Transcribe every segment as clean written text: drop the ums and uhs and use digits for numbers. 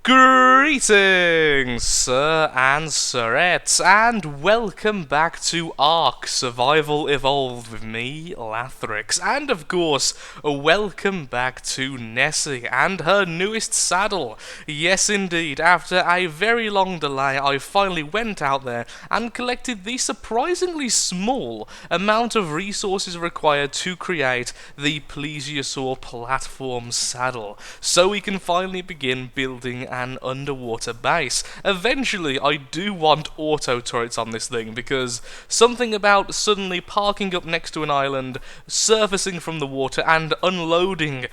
Greetings, sir and sirettes, and welcome back to ARK Survival Evolved with me, Lathrix, and of course, welcome back to Nessie and her newest saddle. Yes indeed, after a very long delay, I finally went out there and collected the surprisingly small amount of resources required to create the Plesiosaur platform saddle, so we can finally begin building an underwater base. Eventually, I do want auto turrets on this thing, because something about suddenly parking up next to an island, surfacing from the water, and unloading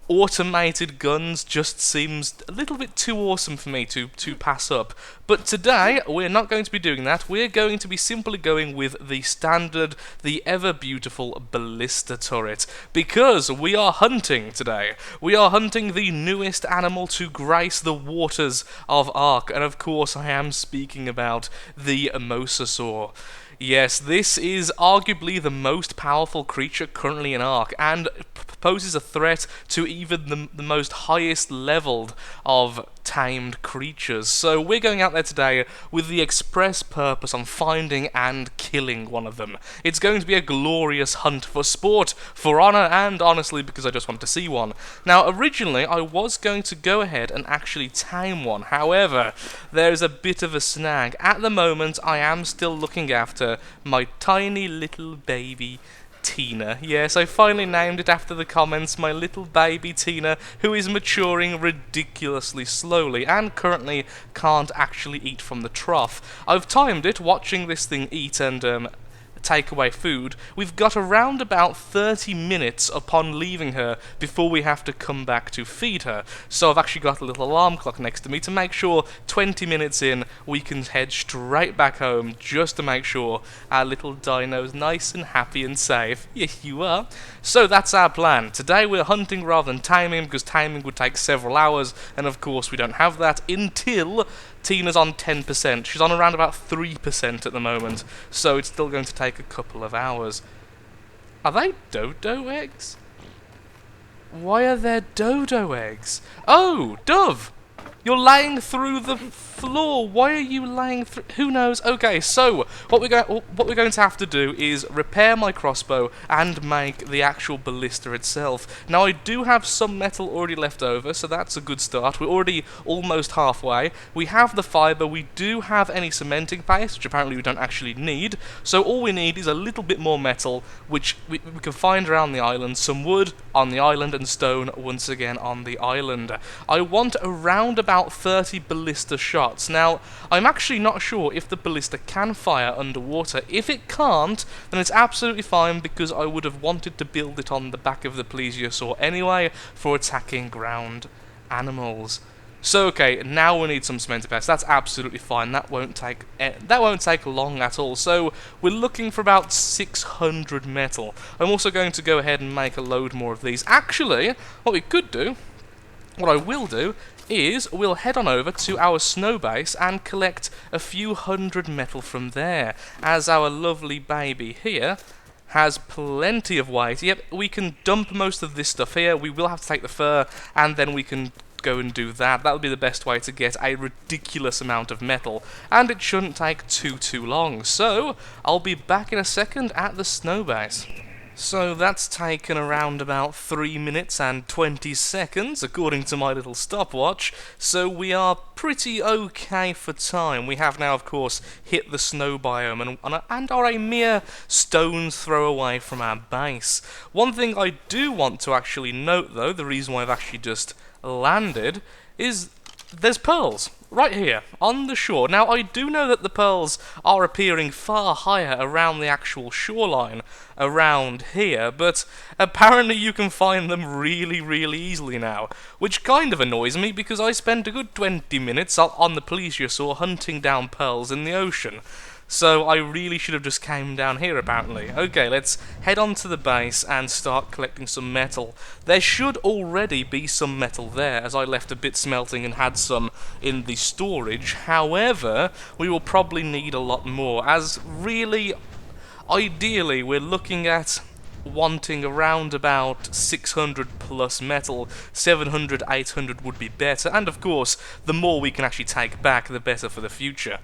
automated guns just seems a little bit too awesome for me to pass up. But today, we're not going to be doing that. We're going to be simply going with the standard, the ever-beautiful ballista turret, because we are hunting today. We are hunting the newest animal to grace the waters of ARK, and of course I am speaking about the Mosasaur. Yes, this is arguably the most powerful creature currently in ARK, and poses a threat to even the most highest leveled of tamed creatures. So we're going out there today with the express purpose on finding and killing one of them. It's going to be a glorious hunt for sport, for honour, and honestly because I just want to see one. Now originally I was going to go ahead and actually tame one, however there's a bit of a snag. At the moment I am still looking after my tiny little baby Tina. Yes, I finally named it after the comments, my little baby Tina, who is maturing ridiculously slowly and currently can't actually eat from the trough. I've timed it, watching this thing eat and take away food. We've got around about 30 minutes upon leaving her before we have to come back to feed her. So I've actually got a little alarm clock next to me to make sure 20 minutes in we can head straight back home, just to make sure our little dino's nice and happy and safe. Yes, you are. So that's our plan. Today we're hunting rather than taming, because taming would take several hours, and of course we don't have that until Tina's on 10%. She's on around about 3% at the moment, so it's still going to take a couple of hours. Are they dodo eggs? Why are there dodo eggs? Oh, Dove! You're laying through the floor. Why are you laying through? Who knows? Okay, so what we're going to have to do is repair my crossbow and make the actual ballista itself. Now I do have some metal already left over, so that's a good start. We're already almost halfway. We have the fibre. We do have any cementing paste, which apparently we don't actually need. So all we need is a little bit more metal, which we can find around the island. Some wood on the island and stone once again on the island. I want around about 30 ballista shots. Now, I'm actually not sure if the ballista can fire underwater. If it can't, then it's absolutely fine, because I would have wanted to build it on the back of the Plesiosaur anyway for attacking ground animals. So okay, now we need some cementing paste. That's absolutely fine. That won't take long at all. So we're looking for about 600 metal. I'm also going to go ahead and make a load more of these. Actually, what I will do is we'll head on over to our snow base and collect a few hundred metal from there, as our lovely baby here has plenty of weight. Yep, we can dump most of this stuff here. We will have to take the fur, and then we can go and do that. That'll be the best way to get a ridiculous amount of metal, and it shouldn't take too long. So I'll be back in a second at the snow base. So that's taken around about 3 minutes and 20 seconds, according to my little stopwatch, so we are pretty okay for time. We have now, of course, hit the snow biome and are a mere stone's throw away from our base. One thing I do want to actually note, though, the reason why I've actually just landed, is there's pearls right here on the shore. Now I do know that the pearls are appearing far higher around the actual shoreline around here, but apparently you can find them really easily now, which kind of annoys me, because I spent a good 20 minutes on the Plesiosaur hunting down pearls in the ocean. So I really should have just came down here, apparently. Okay, let's head on to the base and start collecting some metal. There should already be some metal there, as I left a bit smelting and had some in the storage. However, we will probably need a lot more, as really, ideally, we're looking at wanting around about 600 plus metal. 700, 800 would be better, and of course, the more we can actually take back, the better for the future.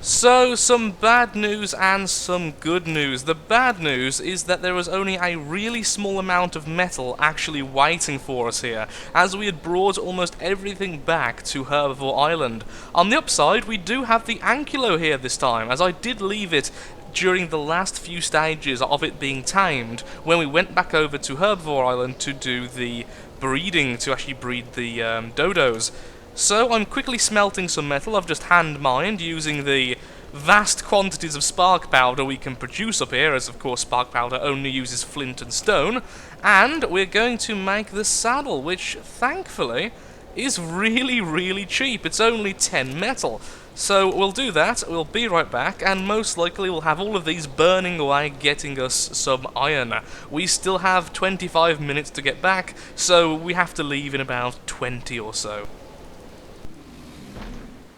So, some bad news and some good news. The bad news is that there was only a really small amount of metal actually waiting for us here, as we had brought almost everything back to Herbivore Island. On the upside, we do have the Ankylo here this time, as I did leave it during the last few stages of it being tamed, when we went back over to Herbivore Island to do the breeding, to actually breed the dodos. So I'm quickly smelting some metal. I've just hand-mined using the vast quantities of spark powder we can produce up here, as of course spark powder only uses flint and stone, and we're going to make the saddle, which thankfully is really cheap. It's only 10 metal. So we'll do that, we'll be right back, and most likely we'll have all of these burning away, getting us some iron. We still have 25 minutes to get back, so we have to leave in about 20 or so.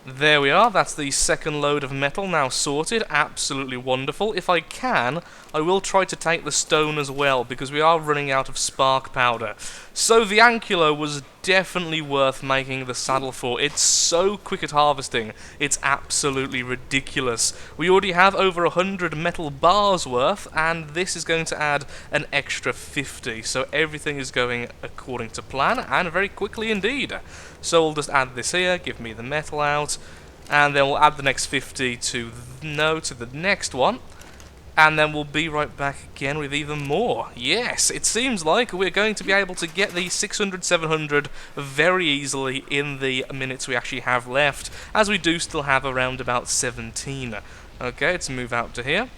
There we are, that's the second load of metal now sorted, absolutely wonderful. If I can, I will try to take the stone as well, because we are running out of spark powder. So the Ankylo was definitely worth making the saddle for. It's so quick at harvesting, it's absolutely ridiculous. We already have over 100 metal bars worth, and this is going to add an extra 50, so everything is going according to plan, and very quickly indeed. So we'll just add this here, give me the metal out, and then we'll add the next 50 to the next one, and then we'll be right back again with even more. Yes, it seems like we're going to be able to get the 600, 700 very easily in the minutes we actually have left, as we do still have around about 17. Okay, let's move out to here.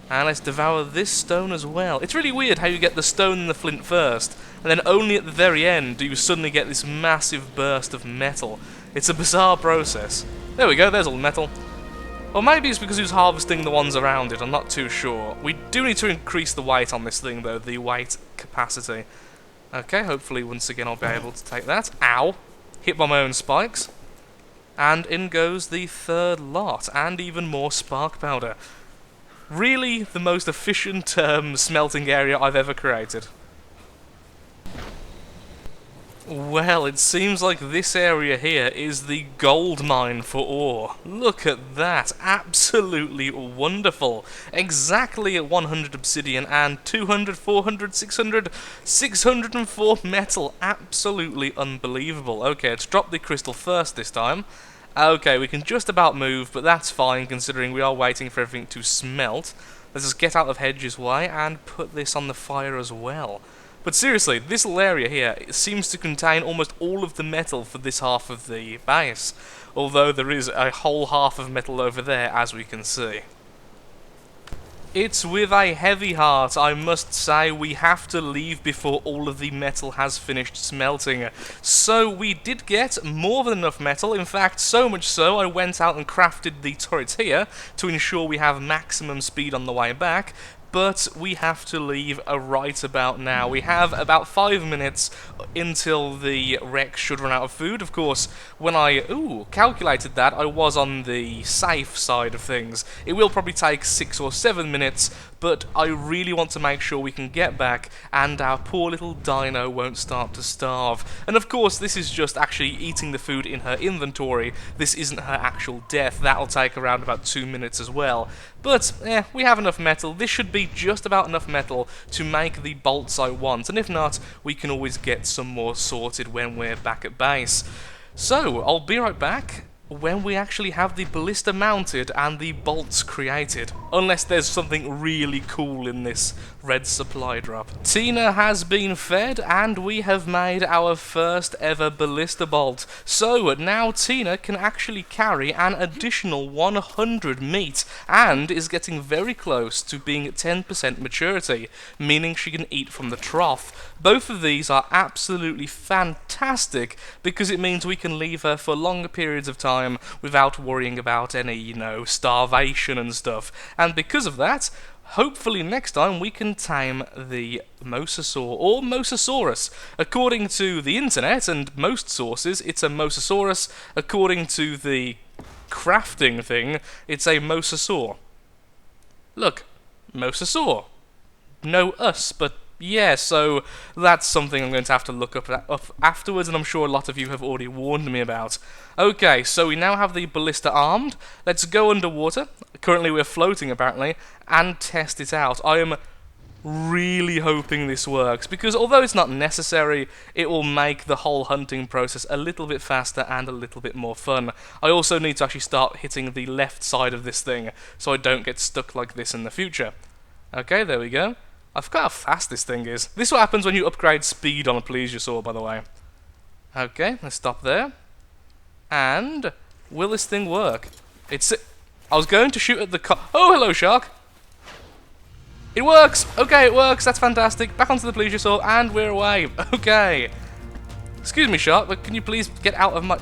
And let's devour this stone as well. It's really weird how you get the stone and the flint first, and then only at the very end do you suddenly get this massive burst of metal. It's a bizarre process. There we go, there's all the metal. Or maybe it's because he was harvesting the ones around it, I'm not too sure. We do need to increase the weight on this thing though, the weight capacity. Okay, hopefully once again I'll be able to take that. Ow! Hit by my own spikes. And in goes the third lot, and even more spark powder. Really the most efficient smelting area I've ever created. Well, it seems like this area here is the gold mine for ore. Look at that, absolutely wonderful. Exactly at 100 obsidian and 200, 400, 600, 604 metal. Absolutely unbelievable. Okay, let's drop the crystal first this time. Okay, we can just about move, but that's fine considering we are waiting for everything to smelt. Let's just get out of Hedge's way and put this on the fire as well. But seriously, this little area here seems to contain almost all of the metal for this half of the base, although there is a whole half of metal over there, as we can see. It's with a heavy heart, I must say, we have to leave before all of the metal has finished smelting. So we did get more than enough metal, in fact so much so I went out and crafted the turret here to ensure we have maximum speed on the way back. But we have to leave right about now. We have about 5 minutes until the wreck should run out of food. Of course, when I calculated that, I was on the safe side of things. It will probably take 6 or 7 minutes, but I really want to make sure we can get back and our poor little dino won't start to starve. And of course, this is just actually eating the food in her inventory. This isn't her actual death. That'll take around about 2 minutes as well. But, we have enough metal. This should be just about enough metal to make the bolts I want, and if not, we can always get some more sorted when we're back at base. So, I'll be right back when we actually have the ballista mounted and the bolts created. Unless there's something really cool in this red supply drop. Tina has been fed and we have made our first ever ballista bolt. So now Tina can actually carry an additional 100 meat and is getting very close to being at 10% maturity, meaning she can eat from the trough. Both of these are absolutely fantastic because it means we can leave her for longer periods of time without worrying about any, starvation and stuff. And because of that, hopefully next time we can tame the Mosasaur, or Mosasaurus. According to the internet and most sources, it's a Mosasaurus. According to the crafting thing, it's a Mosasaur. Look, Mosasaur. know us, but yeah, so that's something I'm going to have to look up afterwards, and I'm sure a lot of you have already warned me about. Okay, so we now have the ballista armed. Let's go underwater. Currently we're floating, apparently, and test it out. I am really hoping this works, because although it's not necessary, it will make the whole hunting process a little bit faster and a little bit more fun. I also need to actually start hitting the left side of this thing, so I don't get stuck like this in the future. Okay, there we go. I forgot how fast this thing is. This is what happens when you upgrade speed on a Plesiosaur, by the way. Okay, let's stop there. And will this thing work? I was going to shoot at the oh, hello, shark! It works! Okay, it works. That's fantastic. Back onto the Plesiosaur, and we're away. Okay. Excuse me, shark, but can you please get out of my...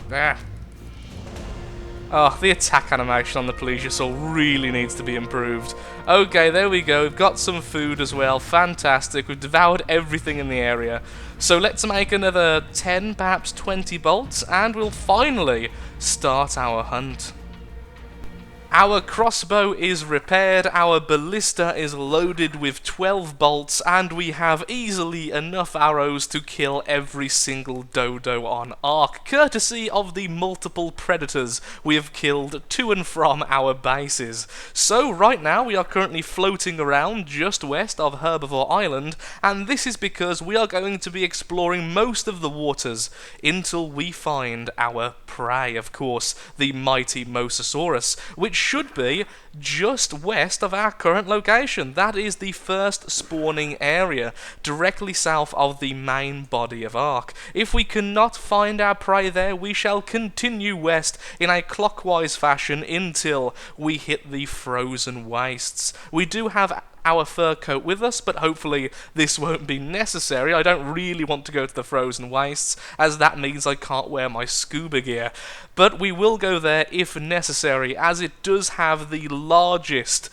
Oh, the attack animation on the Plesiosaur really needs to be improved. Okay, there we go. We've got some food as well. Fantastic. We've devoured everything in the area. So let's make another 10, perhaps 20 bolts, and we'll finally start our hunt. Our crossbow is repaired, our ballista is loaded with 12 bolts, and we have easily enough arrows to kill every single dodo on ARK, courtesy of the multiple predators we have killed to and from our bases. So right now we are currently floating around just west of Herbivore Island, and this is because we are going to be exploring most of the waters until we find our prey, of course, the mighty Mosasaurus, which should be just west of our current location. That is the first spawning area, directly south of the main body of ARK. If we cannot find our prey there, we shall continue west in a clockwise fashion until we hit the frozen wastes. We do have our fur coat with us, but hopefully this won't be necessary. I don't really want to go to the frozen wastes, as that means I can't wear my scuba gear. But we will go there if necessary, as it does have the largest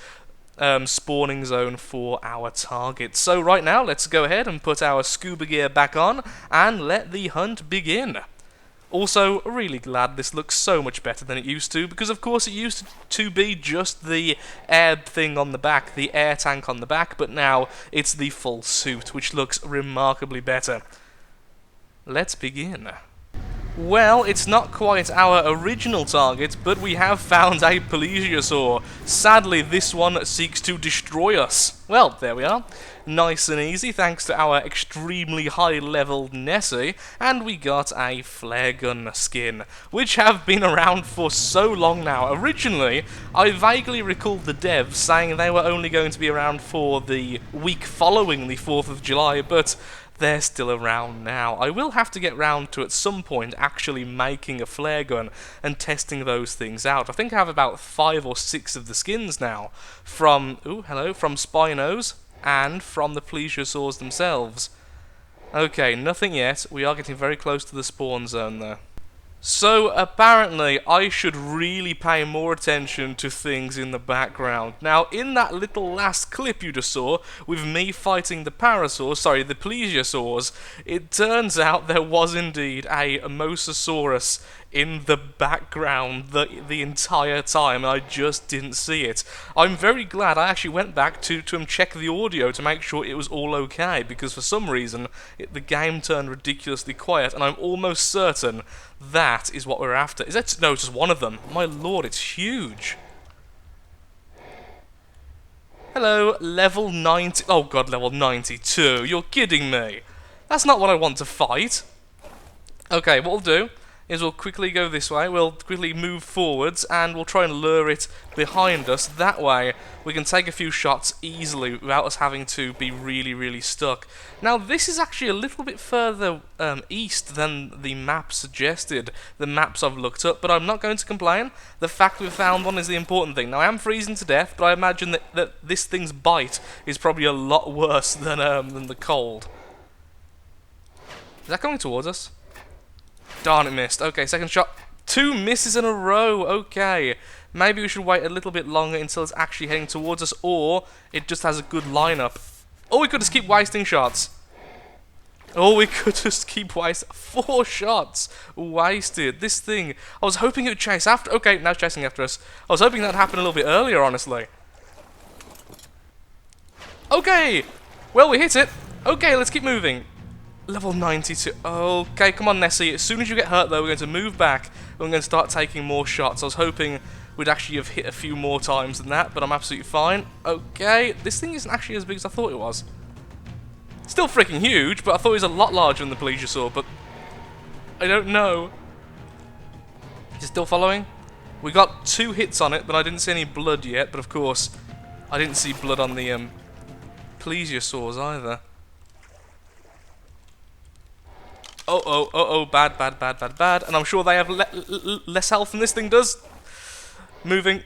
spawning zone for our target. So right now, let's go ahead and put our scuba gear back on, and let the hunt begin. Also, really glad this looks so much better than it used to, because of course it used to be just the air thing on the back, the air tank on the back, but now it's the full suit, which looks remarkably better. Let's begin. Well, it's not quite our original target, but we have found a Plesiosaur. Sadly, this one seeks to destroy us. Well, there we are. Nice and easy, thanks to our extremely high-level Nessie, and we got a flare gun skin, which have been around for so long now. Originally, I vaguely recalled the devs saying they were only going to be around for the week following the 4th of July, but they're still around now. I will have to get round to, at some point, actually making a flare gun and testing those things out. I think I have about 5 or 6 of the skins now, from Spinos and from the Plesiosaurs themselves. Okay, nothing yet. We are getting very close to the spawn zone, though. So, apparently, I should really pay more attention to things in the background. Now, in that little last clip you just saw, with me fighting the Plesiosaurs, it turns out there was indeed a Mosasaurus in the background the entire time, and I just didn't see it. I'm very glad I actually went back to check the audio to make sure it was all okay, because for some reason the game turned ridiculously quiet, and I'm almost certain that is what we're after. No, it's just one of them. My lord, it's huge. Hello, level 90. Oh god, level 92. You're kidding me. That's not what I want to fight. Okay, what we'll do is we'll quickly go this way, we'll quickly move forwards, and we'll try and lure it behind us. That way, we can take a few shots easily without us having to be really, really stuck. Now, this is actually a little bit further east than the map suggested, the maps I've looked up, but I'm not going to complain. The fact we've found one is the important thing. Now, I am freezing to death, but I imagine that this thing's bite is probably a lot worse than the cold. Is that coming towards us? Darn, it missed. Okay, second shot. 2 misses in a row. Okay. Maybe we should wait a little bit longer until it's actually heading towards us, or it just has a good lineup. Or we could just keep wasting shots. Or we could just keep wasting... 4 shots wasted. This thing... I was hoping it would chase after... Okay, now it's chasing after us. I was hoping that would happen a little bit earlier, honestly. Okay! Well, we hit it. Okay, let's keep moving. Level 92. Okay, come on, Nessie. As soon as you get hurt, though, we're going to move back. We're going to start taking more shots. I was hoping we'd actually have hit a few more times than that, but I'm absolutely fine. Okay, this thing isn't actually as big as I thought it was. Still freaking huge, but I thought it was a lot larger than the Plesiosaur, but I don't know. Is it still following? We got 2 hits on it, but I didn't see any blood yet, but of course, I didn't see blood on the Plesiosaurs either. Bad, and I'm sure they have less health than this thing does. Moving.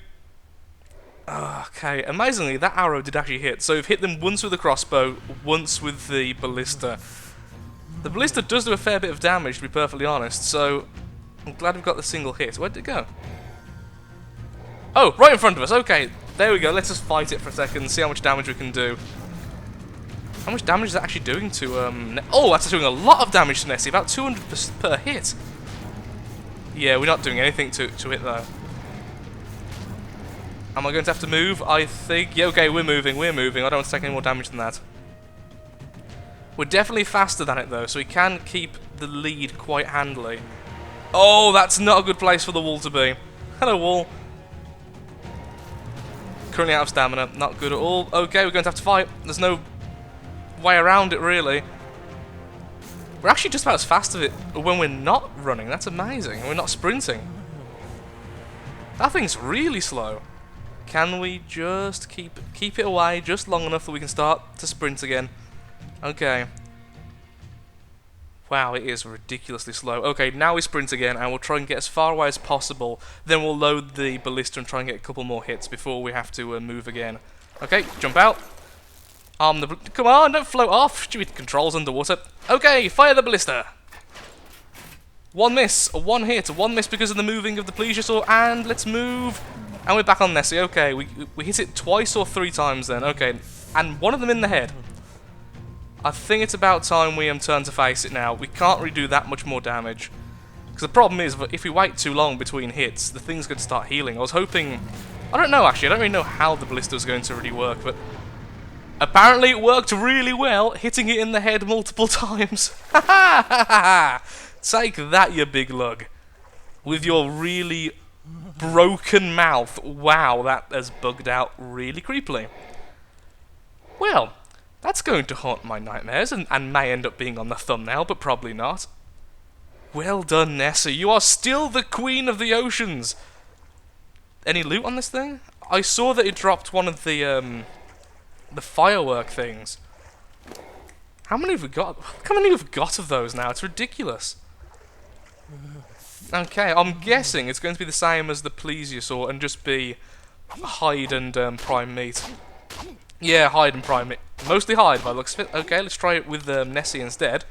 Okay, amazingly, that arrow did actually hit. So we've hit them once with the crossbow, once with the ballista. The ballista does do a fair bit of damage, to be perfectly honest, so I'm glad we've got the single hit. Where'd it go? Oh, right in front of us. Okay, there we go. Let's just fight it for a second, see how much damage we can do. How much damage is that actually doing to, oh, that's doing a lot of damage to Nessie, about 200 per hit. Yeah, we're not doing anything to it, though. Am I going to have to move? I think, yeah, okay, we're moving. I don't want to take any more damage than that. We're definitely faster than it, though, so we can keep the lead quite handily. Oh, that's not a good place for the wall to be. Hello, wall. Currently out of stamina, not good at all. Okay, we're going to have to fight. There's no way around it, really. We're actually just about as fast as it when we're not running. That's amazing. We're not sprinting. That thing's really slow. Can we just keep it away just long enough that we can start to sprint again? Okay. Wow, it is ridiculously slow. Okay, now we sprint again, and we'll try and get as far away as possible. Then we'll load the ballista and try and get a couple more hits before we have to move again. Okay, jump out. Come on, don't float off. Stupid controls underwater. Okay, fire the ballista. 1 miss, 1 hit, 1 miss because of the moving of the Plesiosaur, and let's move. And we're back on Nessie. Okay, we hit it twice or 3 times then. Okay, and one of them in the head. I think it's about time we turn to face it now. We can't really do that much more damage. Because the problem is, that if we wait too long between hits, the thing's going to start healing. I was hoping... I don't know, actually. I don't really know how the ballista is going to really work, but... apparently it worked really well, hitting it in the head multiple times. Ha ha ha ha! Take that, you big lug. With your really broken mouth. Wow, that has bugged out really creepily. Well, that's going to haunt my nightmares and may end up being on the thumbnail, but probably not. Well done, Nessie. You are still the queen of the oceans. Any loot on this thing? I saw that it dropped one of the firework things. How many have we got? How many have we got of those now? It's ridiculous. Okay, I'm guessing it's going to be the same as the Plesiosaur and just be hide and prime meat. Yeah, hide and prime meat. Mostly hide by the looks of it. Okay, let's try it with Nessie instead.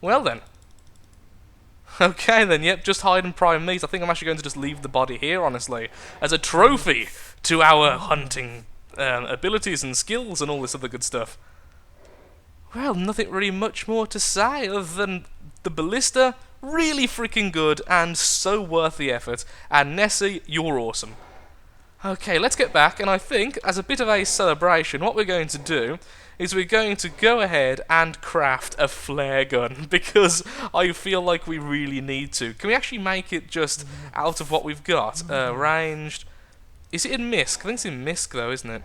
Well then. Okay then, yep, just hide and prime meat. I think I'm actually going to just leave the body here, honestly, as a trophy to our hunting abilities and skills and all this other good stuff. Well, nothing really much more to say other than the ballista, really freaking good and so worth the effort. And Nessie, you're awesome. Okay, let's get back, and I think, as a bit of a celebration, what we're going to do is we're going to go ahead and craft a flare gun, because I feel like we really need to. Can we actually make it just out of what we've got? Ranged... Is it in MISC? I think it's in MISC, though, isn't it?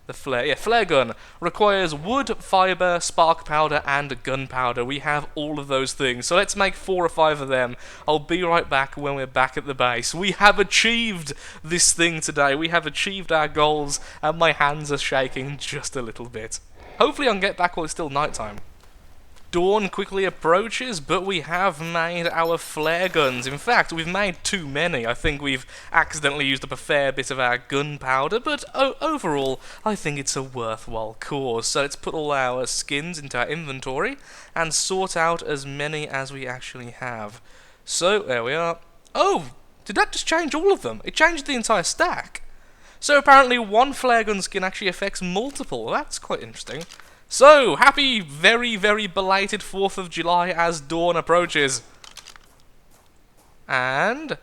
The flare, yeah, flare gun requires wood, fibre, spark powder, and gunpowder. We have all of those things, so let's make 4 or 5 of them. I'll be right back when we're back at the base. We have achieved this thing today. We have achieved our goals, and my hands are shaking just a little bit. Hopefully I can get back while it's still nighttime. Dawn quickly approaches, but we have made our flare guns. In fact, we've made too many. I think we've accidentally used up a fair bit of our gunpowder, but overall, I think it's a worthwhile cause. So let's put all our skins into our inventory and sort out as many as we actually have. So, there we are. Oh, did that just change all of them? It changed the entire stack. So apparently one flare gun skin actually affects multiple. That's quite interesting. So, happy, very, very belated 4th of July as dawn approaches. And...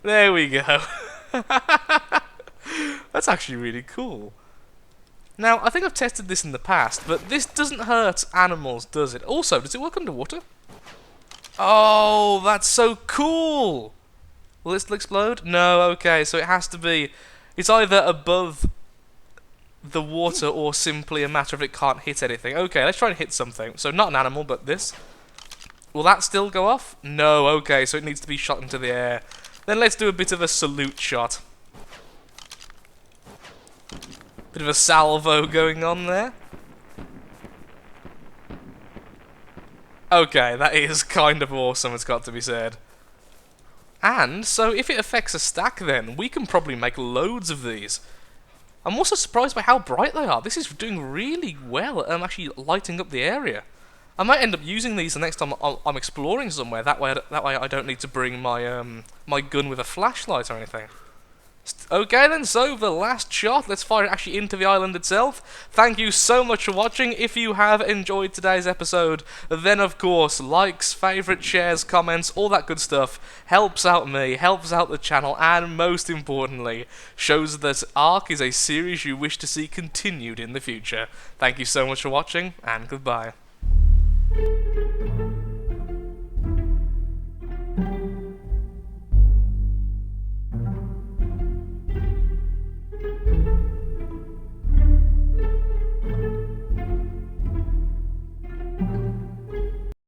there we go. That's actually really cool. Now, I think I've tested this in the past, but this doesn't hurt animals, does it? Also, does it work underwater? Oh, that's so cool! Will it still explode? No, okay, so it has to be... It's either above the water or simply a matter of it can't hit anything. Okay, let's try and hit something. So not an animal, but this. Will that still go off? No, okay, so it needs to be shot into the air. Then let's do a bit of a salute shot. Bit of a salvo going on there. Okay, that is kind of awesome, it's got to be said. And, so if it affects a stack then, we can probably make loads of these. I'm also surprised by how bright they are. This is doing really well at actually lighting up the area. I might end up using these the next time I'm exploring somewhere. That way I don't need to bring my my gun with a flashlight or anything. Okay then, so the last shot, let's fire it actually into the island itself. Thank you so much for watching. If you have enjoyed today's episode, then of course, likes, favourites, shares, comments, all that good stuff helps out me, helps out the channel, and most importantly, shows that ARK is a series you wish to see continued in the future. Thank you so much for watching, and goodbye.